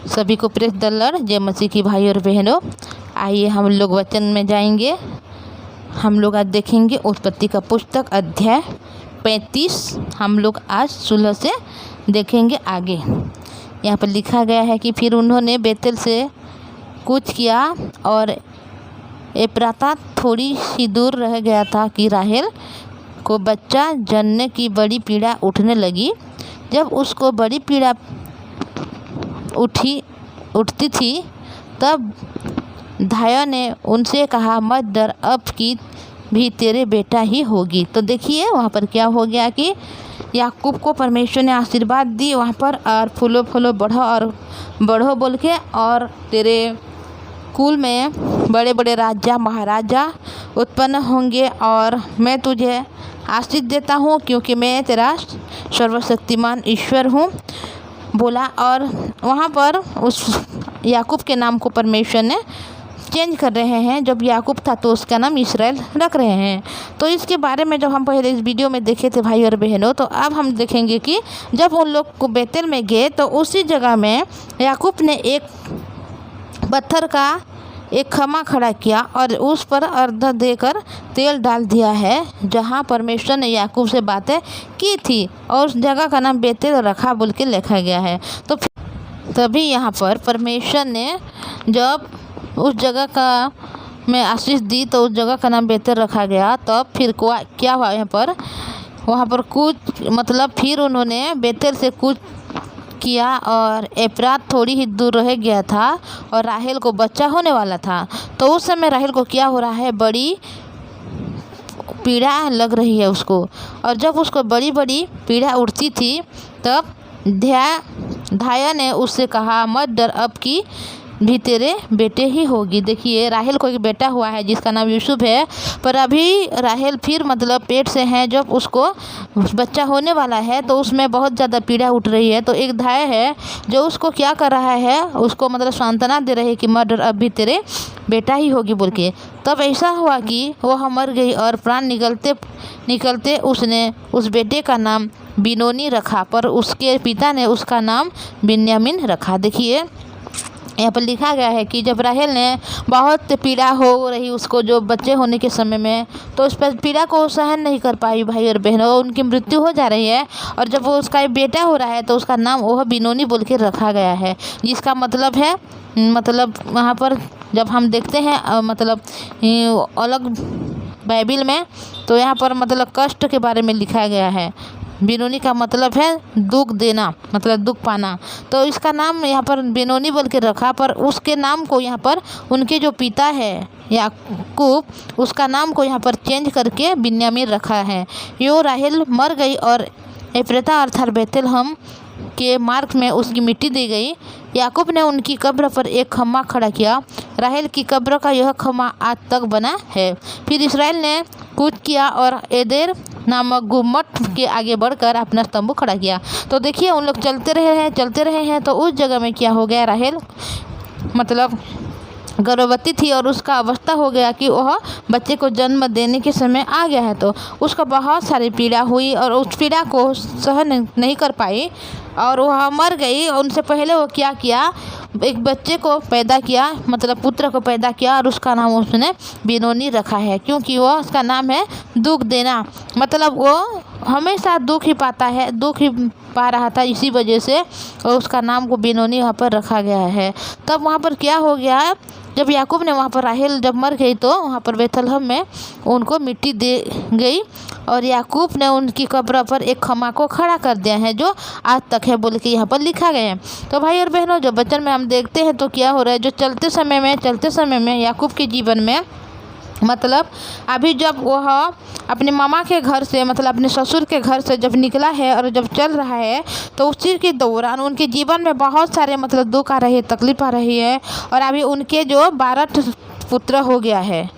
सभी को press the Lord. जय मसीह की भाई और बहनों, आइए हम लोग वचन में जाएंगे। हम लोग आज देखेंगे उत्पत्ति का पुस्तक अध्याय 35। हम लोग आज 16 से देखेंगे आगे। यहाँ पर लिखा गया है कि फिर उन्होंने बेतेल से कूच किया और एप्राता थोड़ी सी दूर रह गया था कि राहेल को बच्चा जनने की बड़ी पीड़ा उठने लगी। जब उसको बड़ी पीड़ा उठती थी तब धाया ने उनसे कहा, मत डर, अब की भी तेरे बेटा ही होगी। तो देखिए वहाँ पर क्या हो गया कि याकूब को परमेश्वर ने आशीर्वाद दी वहाँ पर, और फूलो फूलो बढ़ो और बढ़ो बोल के, और तेरे कुल में बड़े बड़े राजा महाराजा उत्पन्न होंगे और मैं तुझे आशीष देता हूँ क्योंकि मैं तेरा सर्वशक्तिमान ईश्वर हूँ बोला। और वहाँ पर उस याकूब के नाम को परमेश्वर ने चेंज कर रहे हैं। जब याकूब था तो उसका नाम इसराइल रख रहे हैं। तो इसके बारे में जब हम पहले इस वीडियो में देखे थे भाई और बहनों, तो अब हम देखेंगे कि जब उन लोग को बेतेल में गए तो उसी जगह में याकूब ने एक पत्थर का एक खमा खड़ा किया और उस पर अर्ध देकर तेल डाल दिया है, जहाँ परमेश्वर ने याकूब से बातें की थी, और उस जगह का नाम बेतेल रखा बोल के लिखा गया है। तो तभी यहाँ पर परमेश्वर ने जब उस जगह का में आशीष दी तो उस जगह का नाम बेतेल रखा गया। तब फिर क्या हुआ वहाँ पर कुछ मतलब फिर उन्होंने बेतेल से कुछ किया और एप्रात थोड़ी ही दूर रह गया था और राहेल को बच्चा होने वाला था। तो उस समय राहेल को क्या हो रहा है, बड़ी पीड़ा लग रही है उसको, और जब उसको बड़ी बड़ी पीड़ा उठती थी तब धाया ने उससे कहा, मत डर, अब की भी तेरे बेटे ही होगी। देखिए राहेल को एक बेटा हुआ है जिसका नाम यूसुफ है, पर अभी राहेल फिर मतलब पेट से है, जब उसको बच्चा होने वाला है तो उसमें बहुत ज़्यादा पीड़ा उठ रही है। तो एक धाय है जो उसको क्या कर रहा है, उसको मतलब सांत्वना दे रही है कि मत डर, अब भी तेरे बेटा ही होगी बोल के। तब ऐसा हुआ कि वह मर गई और प्राण निकलते निकलते उसने उस बेटे का नाम बिनोनी रखा, पर उसके पिता ने उसका नाम बिन्यामीन रखा। देखिए यहाँ पर लिखा गया है कि जब राहेल ने बहुत पीड़ा हो रही उसको जो बच्चे होने के समय में, तो उस पर पीड़ा को सहन नहीं कर पाई भाई और बहनों, उनकी मृत्यु हो जा रही है। और जब वो उसका बेटा हो रहा है तो उसका नाम वह बिनोनी बोल के रखा गया है, जिसका मतलब है वहाँ पर जब हम देखते हैं मतलब अलग बाइबिल में, तो यहाँ पर मतलब कष्ट के बारे में लिखा गया है। बिनोनी का मतलब है दुख देना, मतलब दुख पाना। तो इसका नाम यहाँ पर बिनोनी बोल के रखा, पर उसके नाम को यहाँ पर उनके जो पिता है याकूब, उसका नाम को यहाँ पर चेंज करके बिन्यामीन रखा है। यो राहेल मर गई और एप्राता अर्थात बेथलेहम के मार्ग में उसकी मिट्टी दी गई। याकूब ने उनकी कब्र पर एक खम्मा खड़ा किया। राहेल की कब्र का यह खम्मा आज तक बना है। फिर इसराइल ने कूच किया और एदेर नामक गुम्मट के आगे बढ़कर अपना तंबू खड़ा किया। तो देखिए उन लोग चलते रहे हैं तो उस जगह में क्या हो गया, राहेल मतलब गर्भवती थी और उसका अवस्था हो गया कि वह बच्चे को जन्म देने के समय आ गया है। तो उसको बहुत सारी पीड़ा हुई और उस पीड़ा को सहन नहीं कर पाई और वह मर गई। उनसे पहले वो क्या किया, एक बच्चे को पैदा किया, मतलब पुत्र को पैदा किया, और उसका नाम उसने बिनोनी रखा है, क्योंकि वो उसका नाम है दुख देना। मतलब वो हमेशा दुख ही पाता है, दुख ही पा रहा था, इसी वजह से और उसका नाम को बिनोनी वहाँ पर रखा गया है। तब वहाँ पर क्या हो गया, जब याकूब ने वहाँ पर राहेल जब मर गई तो वहाँ पर बेथलेहम में उनको मिट्टी दे गई और याकूब ने उनकी कब्र पर एक खम्मा को खड़ा कर दिया है, जो आज तक है बोल के यहाँ पर लिखा गया है। तो भाई और बहनों, जो वचन में हम देखते हैं तो क्या हो रहा है, जो चलते समय में याकूब के जीवन में मतलब अभी जब वह अपने मामा के घर से मतलब अपने ससुर के घर से जब निकला है और जब चल रहा है, तो उस चीज़ के दौरान उनके जीवन में बहुत सारे मतलब दुख आ रही है, तकलीफ आ रही है, और अभी उनके जो 12 पुत्र हो गया है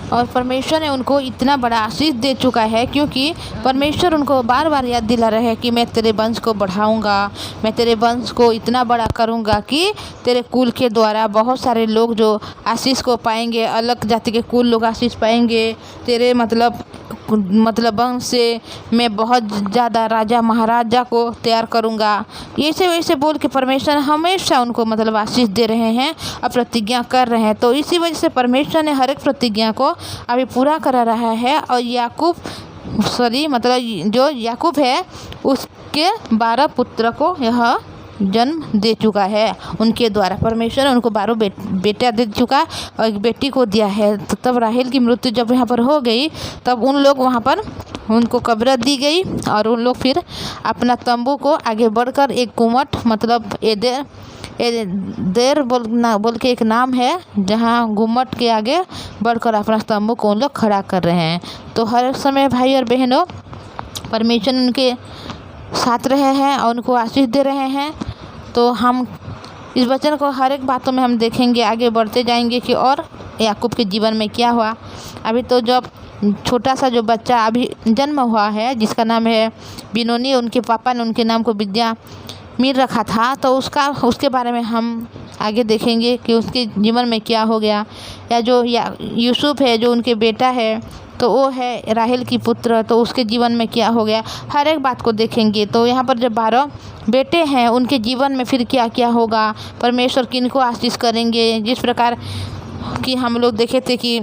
और परमेश्वर ने उनको इतना बड़ा आशीष दे चुका है, क्योंकि परमेश्वर उनको बार बार याद दिला रहे हैं कि मैं तेरे वंश को बढ़ाऊंगा, मैं तेरे वंश को इतना बड़ा करूंगा कि तेरे कुल के द्वारा बहुत सारे लोग जो आशीष को पाएंगे, अलग जाति के कुल लोग आशीष पाएंगे, तेरे मतलब मतलब वंश से मैं बहुत ज़्यादा राजा महाराजा को तैयार करूँगा। ऐसे वैसे बोल के परमेश्वर हमेशा उनको मतलब आशीष दे रहे हैं और प्रतिज्ञा कर रहे हैं। तो इसी वजह से परमेश्वर ने हर एक प्रतिज्ञा को अभी पूरा करा रहा है। और मतलब जो याकूब है उसके 12 पुत्र को यह जन्म दे चुका है। उनके द्वारा परमेश्वर ने उनको 12 बेटा दे चुका और एक बेटी को दिया है। तो तब राहेल की मृत्यु जब यहाँ पर हो गई तब उन लोग वहाँ पर उनको कब्र दी गई और उन लोग फिर अपना तंबू को आगे बढ़कर एक कुमट मतलब देर बोल के एक नाम है जहाँ गुम्मट के आगे बढ़कर अपना तंबू को उन लोग खड़ा कर रहे हैं। तो हर समय भाई और बहनों परमेश्वर उनके साथ रहे हैं और उनको आशीष दे रहे हैं। तो हम इस वचन को हर एक बातों में हम देखेंगे, आगे बढ़ते जाएंगे कि और याकूब के जीवन में क्या हुआ। अभी तो जब छोटा सा जो बच्चा अभी जन्म हुआ है जिसका नाम है बिनोनी, उनके पापा ने उनके नाम को बिन्यामीन रखा था। तो उसके बारे में हम आगे देखेंगे कि उसके जीवन में क्या हो गया। या जो यूसुफ है जो उनके बेटा है तो वो है राहेल की पुत्र, तो उसके जीवन में क्या हो गया, हर एक बात को देखेंगे। तो यहाँ पर जब 12 बेटे हैं उनके जीवन में फिर क्या क्या होगा, परमेश्वर किनको आशीष करेंगे। जिस प्रकार कि हम लोग देखे थे कि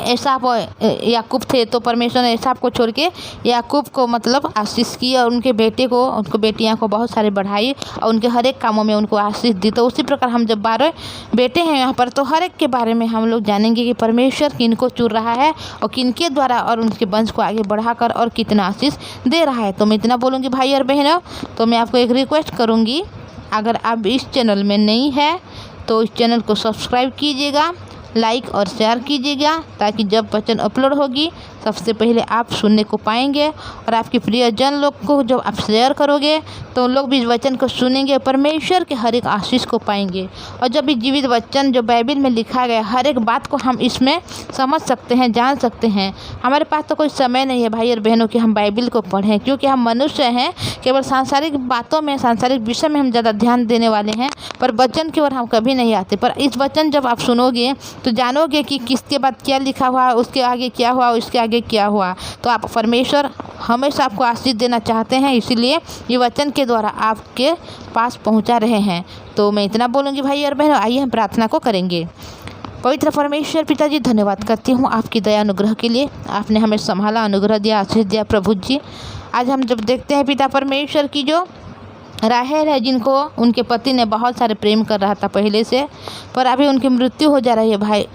एसाप और याकूब थे तो परमेश्वर ने एसाप को छोड़ के याकूब को मतलब आशीष की और उनके बेटे को उनको बेटियां को बहुत सारे बढ़ाई और उनके हर एक कामों में उनको आशीष दी। तो उसी प्रकार हम जब 12 बेटे हैं यहाँ पर तो हर एक के बारे में हम लोग जानेंगे कि परमेश्वर किनको चुन रहा है और किनके द्वारा और उनके वंश को आगे बढ़ाकर और कितना आशीष दे रहा है। तो मैं इतना बोलूँगी भाई और बहनों, तो मैं आपको एक रिक्वेस्ट करूँगी, अगर आप इस चैनल में नहीं है तो इस चैनल को सब्सक्राइब कीजिएगा, लाइक और शेयर कीजिएगा ताकि जब वचन अपलोड होगी सबसे पहले आप सुनने को पाएंगे। और आपके प्रियजन लोग को जब आप शेयर करोगे तो उन लोग भी इस वचन को सुनेंगे, परमेश्वर के हर एक आशीष को पाएंगे। और जब भी जीवित वचन जो बाइबल में लिखा गया हर एक बात को हम इसमें समझ सकते हैं, जान सकते हैं। हमारे पास तो कोई समय नहीं है भाई और बहनों कि हम बाइबल को पढ़ें, क्योंकि हम मनुष्य हैं, केवल सांसारिक बातों में सांसारिक विषय में हम ज़्यादा ध्यान देने वाले हैं, पर वचन की ओर हम कभी नहीं आते। पर इस वचन जब आप सुनोगे तो जानोगे कि किसके बाद क्या लिखा हुआ है, उसके आगे क्या हुआ, उसके आगे क्या हुआ। तो आप परमेश्वर हमेशा आपको आशीष देना चाहते हैं, इसीलिए ये वचन के द्वारा आपके पास पहुंचा रहे हैं। तो मैं इतना बोलूँगी भाई और बहनों, आइए हम प्रार्थना को करेंगे। पवित्र परमेश्वर पिताजी, धन्यवाद करती हूँ आपकी दया अनुग्रह के लिए। आपने हमें संभाला, अनुग्रह दिया, आशीष दिया प्रभु जी। आज हम जब देखते हैं पिता परमेश्वर की जो राहेल है जिनको उनके पति ने बहुत सारे प्रेम कर रहा था पहले से, पर अभी उनकी मृत्यु हो जा रही है। भाई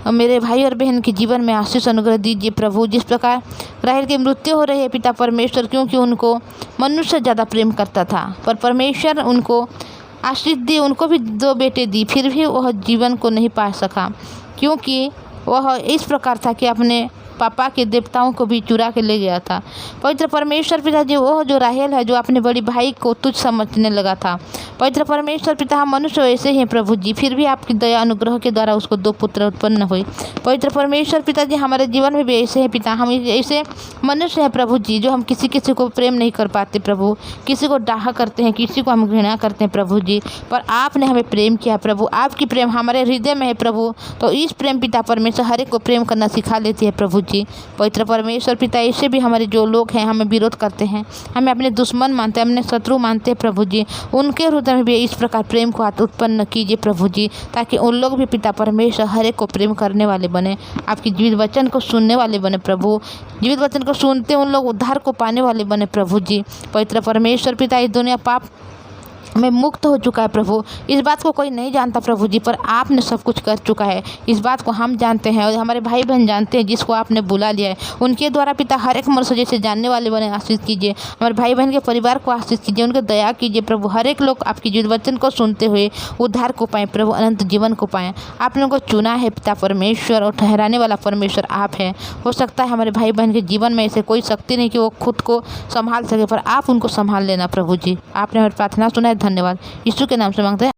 मेरे भाई और बहन के जीवन में आशीष अनुग्रह दीजिए प्रभु। जिस प्रकार राहेल की मृत्यु हो रही है पिता परमेश्वर, क्योंकि उनको मनुष्य ज़्यादा प्रेम करता था, पर परमेश्वर उनको आशीष दी, उनको भी 2 बेटे दी, फिर भी वह जीवन को नहीं पा सका, क्योंकि वह इस प्रकार था कि अपने पापा के देवताओं को भी चुरा के ले गया था। पवित्र परमेश्वर पिताजी, वह जो राहेल है जो अपने बड़ी भाई को तुच्छ समझने लगा था, पवित्र परमेश्वर पिता हम मनुष्य ऐसे ही हैं प्रभु जी, फिर भी आपकी दया अनुग्रह के द्वारा उसको 2 पुत्र उत्पन्न हुए। पवित्र परमेश्वर पिताजी हमारे जीवन में भी ऐसे हैं पिता, हम ऐसे मनुष्य हैं प्रभु जी जो हम किसी को प्रेम नहीं कर पाते प्रभु, किसी को डाह करते हैं, किसी को हम घृणा करते हैं प्रभु जी, पर आपने हमें प्रेम किया प्रभु, आपकी प्रेम हमारे हृदय में है प्रभु। तो इस प्रेम पिता परमेश्वर हर एक को प्रेम करना सिखा लेती है प्रभु जी। पवित्र परमेश्वर पिता, ऐसे भी हमारे जो लोग हैं हमें विरोध करते हैं, हमें अपने दुश्मन मानते हैं, अपने शत्रु मानते हैं प्रभु जी, उनके हृदय में भी इस प्रकार प्रेम को उत्पन्न कीजिए प्रभु जी, ताकि उन लोग भी पिता परमेश्वर हर एक को प्रेम करने वाले बने, आपकी जीवित वचन को सुनने वाले बने प्रभु, जीवित वचन को सुनते उन लोग उद्धार को पाने वाले बने प्रभु जी। पवित्र परमेश्वर पिता, इस दुनिया पाप में मुक्त हो चुका है प्रभु, इस बात को कोई नहीं जानता प्रभु जी, पर आपने सब कुछ कर चुका है, इस बात को हम जानते हैं और हमारे भाई बहन जानते हैं जिसको आपने बुला लिया है, उनके द्वारा पिता हर एक मनुष्य जैसे जानने वाले बने आशीष कीजिए, हमारे भाई बहन के परिवार को आशीष कीजिए, उनके दया कीजिए प्रभु, हर एक लोग आपकी जीवित वचन को सुनते हुए उद्धार को पाएँ प्रभु, अनंत जीवन को पाएँ। आपने उनको चुना है पिता परमेश्वर और ठहराने वाला परमेश्वर आप हैं। हो सकता है हमारे भाई बहन के जीवन में ऐसे कोई शक्ति नहीं कि वो खुद को संभाल सके, पर आप उनको संभाल लेना प्रभु जी। आपने हमारी प्रार्थना सुना है, धन्यवाद। यीशु के नाम से मांगते हैं।